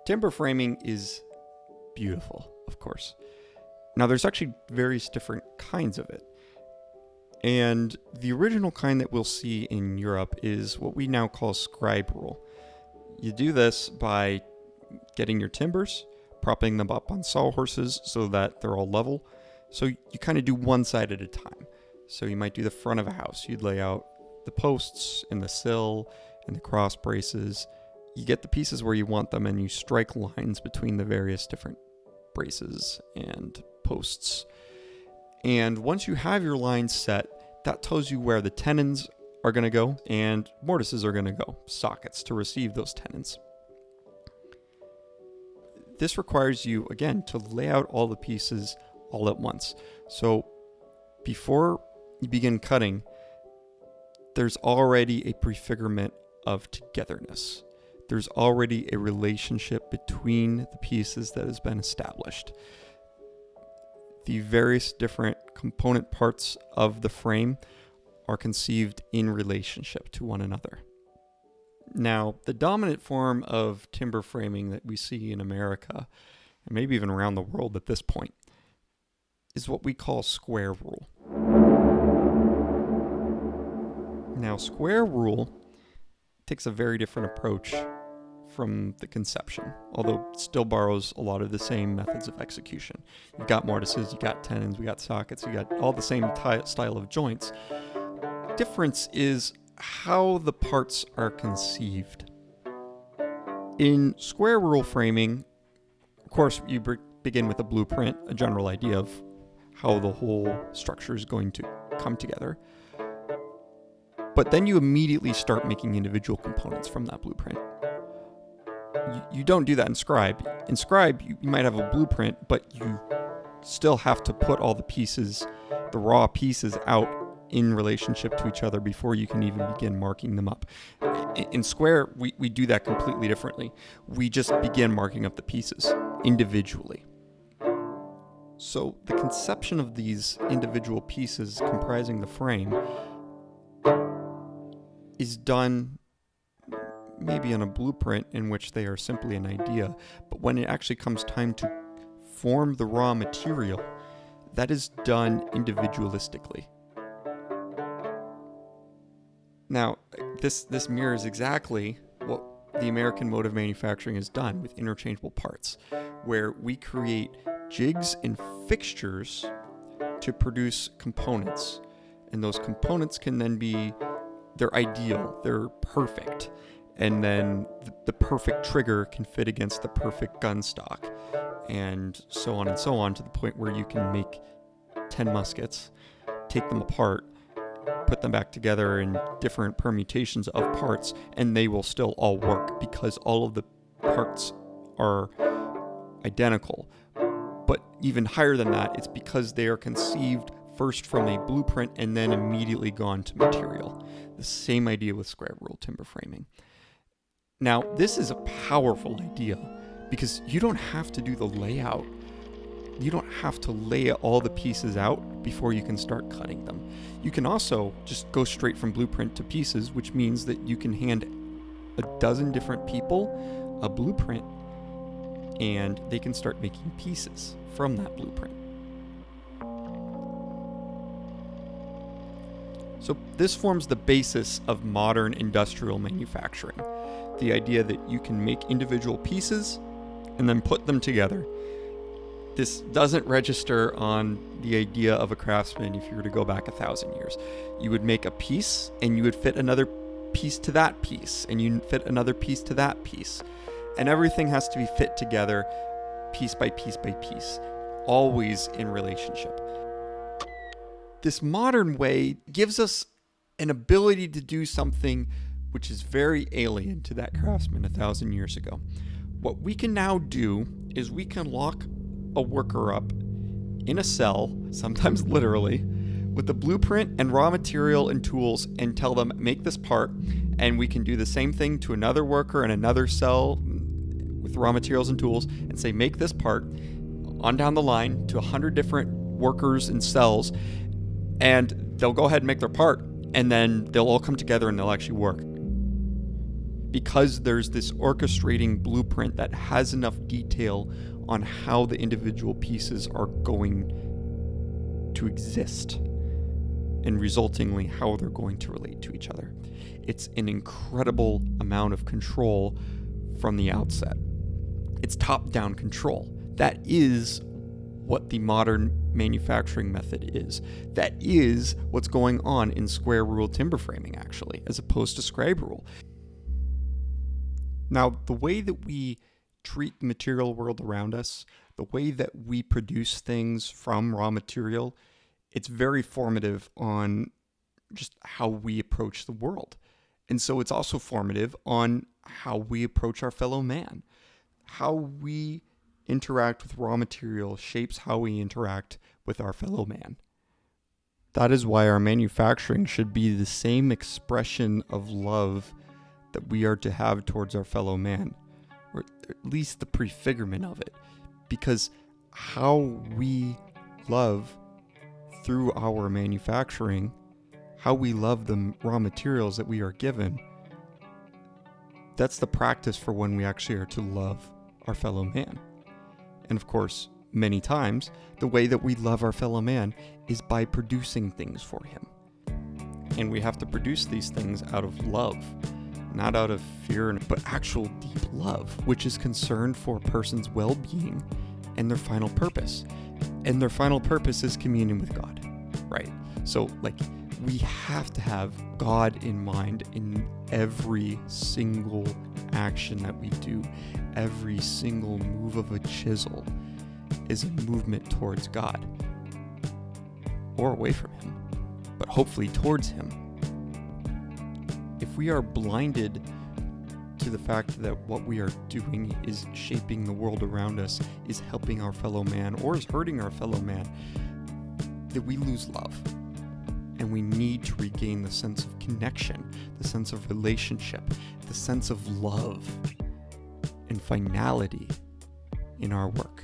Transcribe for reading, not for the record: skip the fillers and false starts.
Timber framing is beautiful, of course. Now, there's actually various different kinds of it. And the original kind that we'll see in Europe is what we now call scribe rule. You do this by getting your timbers, propping them up on sawhorses so that they're all level. So you kind of do one side at a time. So you might do the front of a house. You'd lay out the posts and the sill and the cross braces. You get the pieces where you want them and you strike lines between the various different braces and posts. And once you have your lines set, that tells you where the tenons are going to go and mortises are going to go, sockets to receive those tenons. This requires you, again, to lay out all the pieces all at once. So before you begin cutting, there's already a prefigurement of togetherness. There's already a relationship between the pieces that has been established. The various different component parts of the frame are conceived in relationship to one another. Now, the dominant form of timber framing that we see in America, and maybe even around the world at this point, is what we call square rule. Now, square rule takes a very different approach from the conception, although it still borrows a lot of the same methods of execution. You've got mortises, you got tenons, we got sockets, you got all the same style of joints. Difference is how the parts are conceived. In square rule framing, of course, you begin with a blueprint, a general idea of how the whole structure is going to come together. But then you immediately start making individual components from that blueprint. You don't do that in Scribe. In Scribe, you might have a blueprint, but you still have to put all the pieces, the raw pieces, out in relationship to each other before you can even begin marking them up. In Square, we do that completely differently. We just begin marking up the pieces individually. So the conception of these individual pieces comprising the frame is done maybe on a blueprint in which they are simply an idea, but when it actually comes time to form the raw material, that is done individualistically. Now, this mirrors exactly what the American mode of manufacturing has done with interchangeable parts, where we create jigs and fixtures to produce components, and those components can then be, they're ideal, they're perfect, and then the perfect trigger can fit against the perfect gun stock, and so on to the point where you can make 10 muskets, take them apart, put them back together in different permutations of parts, and they will still all work because all of the parts are identical. But even higher than that, it's because they are conceived first from a blueprint and then immediately gone to material. The same idea with square rule timber framing. Now, this is a powerful idea because you don't have to do the layout. You don't have to lay all the pieces out before you can start cutting them. You can also just go straight from blueprint to pieces, which means that you can hand a dozen different people a blueprint and they can start making pieces from that blueprint. So this forms the basis of modern industrial manufacturing. The idea that you can make individual pieces and then put them together. This doesn't register on the idea of a craftsman if you were to go back 1,000 years. You would make a piece and you would fit another piece to that piece and you'd fit another piece to that piece. And everything has to be fit together piece by piece by piece, always in relationship. This modern way gives us an ability to do something which is very alien to that craftsman 1,000 years ago. What we can now do is we can lock a worker up in a cell, sometimes literally, with the blueprint and raw material and tools and tell them, make this part, and we can do the same thing to another worker in another cell with raw materials and tools and say, make this part on down the line to 100 different workers and cells, and they'll go ahead and make their part, and then they'll all come together and they'll actually work. because there's this orchestrating blueprint that has enough detail on how the individual pieces are going to exist and resultingly how they're going to relate to each other. It's an incredible amount of control from the outset. It's top-down control. That is what the modern manufacturing method is. That is what's going on in square rule timber framing, actually, as opposed to scribe rule. Now, the way that we treat the material world around us, the way that we produce things from raw material, it's very formative on just how we approach the world. And so it's also formative on how we approach our fellow man. How we interact with raw material shapes how we interact with our fellow man. That is why our manufacturing should be the same expression of love that we are to have towards our fellow man, or at least the prefigurement of it. Because how we love through our manufacturing, how we love the raw materials that we are given, that's the practice for when we actually are to love our fellow man. And of course, many times, the way that we love our fellow man is by producing things for him. And we have to produce these things out of love, not out of fear, but actual deep love, which is concerned for a person's well-being and their final purpose. And their final purpose is communion with God, right? So, we have to have God in mind in every single action that we do. Every single move of a chisel is a movement towards God, or away from him, but hopefully towards him. If we are blinded to the fact that what we are doing is shaping the world around us, is helping our fellow man, or is hurting our fellow man, that we lose love. And we need to regain the sense of connection, the sense of relationship, the sense of love and finality in our work.